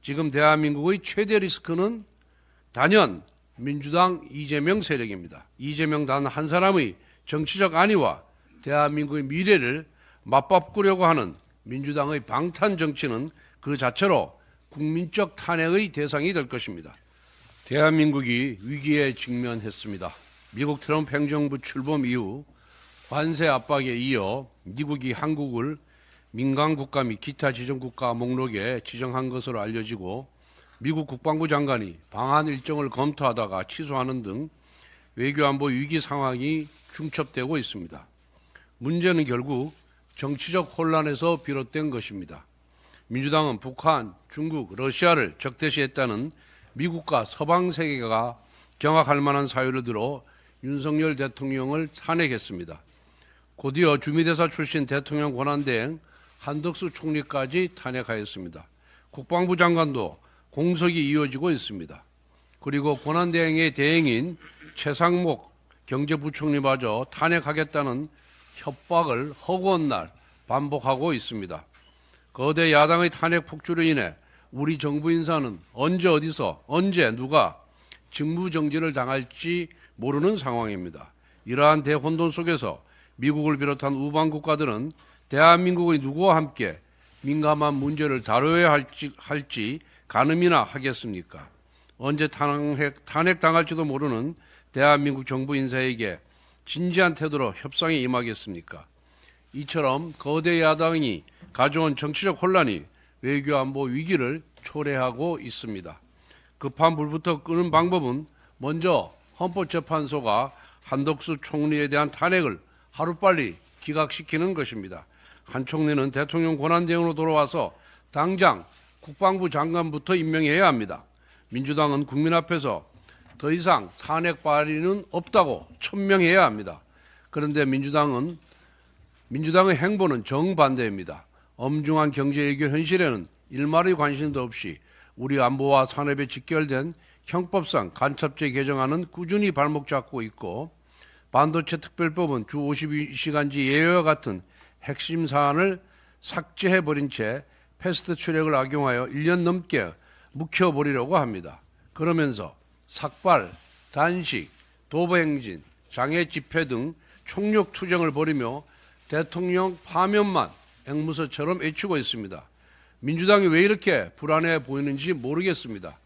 지금 대한민국의 최대 리스크는 단연 민주당 이재명 세력입니다. 이재명 단 한 사람의 정치적 안위와 대한민국의 미래를 맞바꾸려고 하는 민주당의 방탄 정치는 그 자체로 국민적 탄핵의 대상이 될 것입니다. 대한민국이 위기에 직면했습니다. 미국 트럼프 행정부 출범 이후 관세 압박에 이어 미국이 한국을 민간국가 및 기타 지정국가 목록에 지정한 것으로 알려지고 미국 국방부 장관이 방한 일정을 검토하다가 취소하는 등 외교안보 위기 상황이 중첩되고 있습니다. 문제는 결국 정치적 혼란에서 비롯된 것입니다. 민주당은 북한, 중국, 러시아를 적대시했다는 미국과 서방 세계가 경악할 만한 사유를 들어 윤석열 대통령을 탄핵했습니다. 곧이어 주미대사 출신 대통령 권한대행 한덕수 총리까지 탄핵하였습니다. 국방부 장관도 공석이 이어지고 있습니다. 그리고 권한대행의 대행인 최상목 경제부총리마저 탄핵하겠다는 협박을 허구한 날 반복하고 있습니다. 거대 야당의 탄핵 폭주로 인해 우리 정부 인사는 언제 어디서 언제 누가 직무정지를 당할지 모르는 상황입니다. 이러한 대혼돈 속에서 미국을 비롯한 우방 국가들은 대한민국의 누구와 함께 민감한 문제를 다뤄야 할지 가늠이나 하겠습니까? 언제 탄핵당할지도 모르는 대한민국 정부 인사에게 진지한 태도로 협상에 임하겠습니까? 이처럼 거대 야당이 가져온 정치적 혼란이 외교안보 위기를 초래하고 있습니다. 급한 불부터 끄는 방법은 먼저 헌법재판소가 한덕수 총리에 대한 탄핵을 하루빨리 기각시키는 것입니다. 한 총리는 대통령 권한대행으로 돌아와서 당장 국방부 장관부터 임명해야 합니다. 민주당은 국민 앞에서 더 이상 탄핵 발의는 없다고 천명해야 합니다. 그런데 민주당의 행보는 정반대입니다. 엄중한 경제외교 현실에는 일말의 관심도 없이 우리 안보와 산업에 직결된 형법상 간첩죄 개정안은 꾸준히 발목 잡고 있고 반도체 특별법은 주 52시간제 예외와 같은 핵심 사안을 삭제해버린 채 패스트 트랙을 악용하여 1년 넘게 묵혀버리려고 합니다. 그러면서 삭발, 단식, 도보행진, 장애 집회 등 총력 투쟁을 벌이며 대통령 파면만 앵무새처럼 외치고 있습니다. 민주당이 왜 이렇게 불안해 보이는지 모르겠습니다.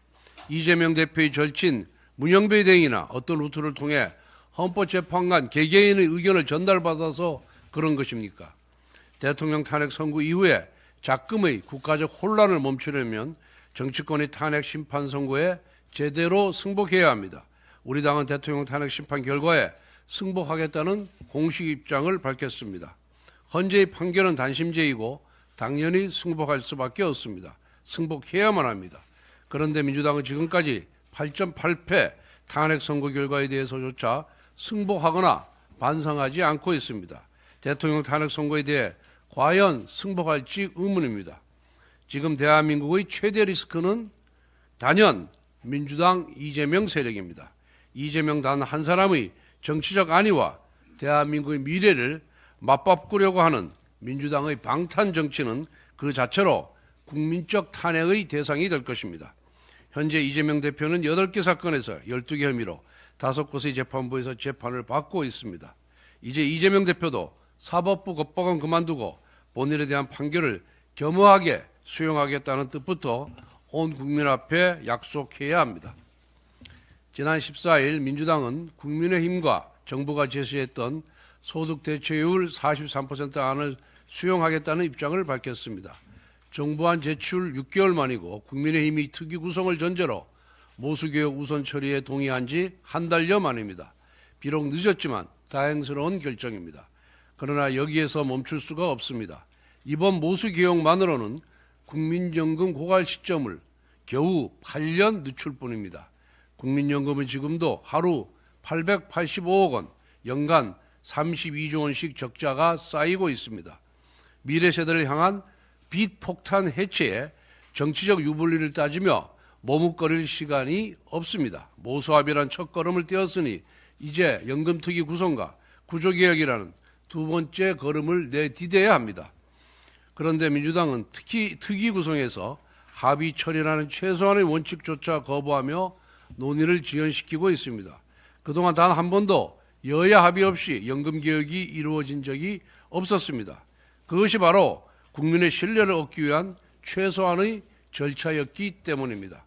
이재명 대표의 절친 문영배 대행이나 어떤 루트를 통해 헌법재판관 개개인의 의견을 전달받아서 그런 것입니까? 대통령 탄핵 선고 이후에 작금의 국가적 혼란을 멈추려면 정치권의 탄핵 심판 선고에 제대로 승복해야 합니다. 우리 당은 대통령 탄핵 심판 결과에 승복하겠다는 공식 입장을 밝혔습니다. 헌재의 판결은 단심제이고 당연히 승복할 수밖에 없습니다. 승복해야만 합니다. 그런데 민주당은 지금까지 8.8패 탄핵 선고 결과에 대해서조차 승복하거나 반성하지 않고 있습니다. 대통령 탄핵 선고에 대해 과연 승복할지 의문입니다. 지금 대한민국의 최대 리스크는 단연 민주당 이재명 세력입니다. 이재명 단 한 사람의 정치적 안위와 대한민국의 미래를 맞바꾸려고 하는 민주당의 방탄 정치는 그 자체로 국민적 탄핵의 대상이 될 것입니다. 현재 이재명 대표는 8개 사건에서 12개 혐의로 5곳의 재판부에서 재판을 받고 있습니다. 이제 이재명 대표도 사법부 겁박은 그만두고 본인에 대한 판결을 겸허하게 수용하겠다는 뜻부터 온 국민 앞에 약속해야 합니다. 지난 14일 민주당은 국민의힘과 정부가 제시했던 소득 대체율 43% 안을 수용하겠다는 입장을 밝혔습니다. 정부안 제출 6개월 만이고 국민의힘이 특위 구성을 전제로 모수개혁 우선 처리에 동의한 지 한 달여 만입니다. 비록 늦었지만 다행스러운 결정입니다. 그러나 여기에서 멈출 수가 없습니다. 이번 모수개혁만으로는 국민연금 고갈 시점을 겨우 8년 늦출 뿐입니다. 국민연금은 지금도 하루 885억 원, 연간 32조 원씩 적자가 쌓이고 있습니다. 미래 세대를 향한 빚 폭탄 해체에 정치적 유불리를 따지며 머뭇거릴 시간이 없습니다. 모수합의란 첫걸음을 떼었으니 이제 연금특위 구성과 구조개혁이라는 두 번째 걸음을 내디뎌야 합니다. 그런데 민주당은 특히 특위 구성에서 합의 처리라는 최소한의 원칙조차 거부하며 논의를 지연시키고 있습니다. 그동안 단 한 번도 여야 합의 없이 연금개혁이 이루어진 적이 없었습니다. 그것이 바로 국민의 신뢰를 얻기 위한 최소한의 절차였기 때문입니다.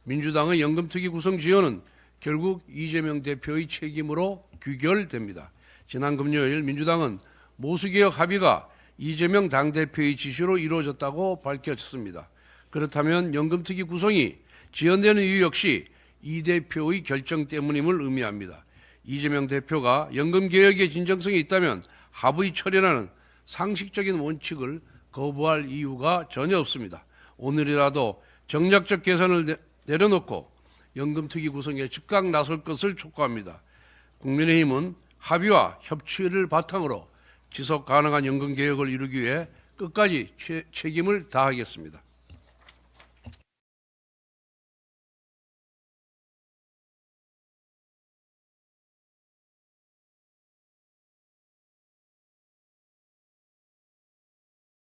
민주당의 연금특위 구성 지연은 결국 이재명 대표의 책임으로 귀결됩니다. 지난 금요일 민주당은 모수개혁 합의가 이재명 당대표의 지시로 이루어졌다고 밝혔습니다. 그렇다면 연금특위 구성이 지연되는 이유 역시 이 대표의 결정 때문임을 의미합니다. 이재명 대표가 연금개혁의 진정성이 있다면 합의 처리라는 상식적인 원칙을 거부할 이유가 전혀 없습니다. 오늘이라도 정략적 계산을 내려놓고 연금특위 구성에 즉각 나설 것을 촉구합니다. 국민의힘은 합의와 협치를 바탕으로 지속 가능한 연금개혁을 이루기 위해 끝까지 책임을 다하겠습니다.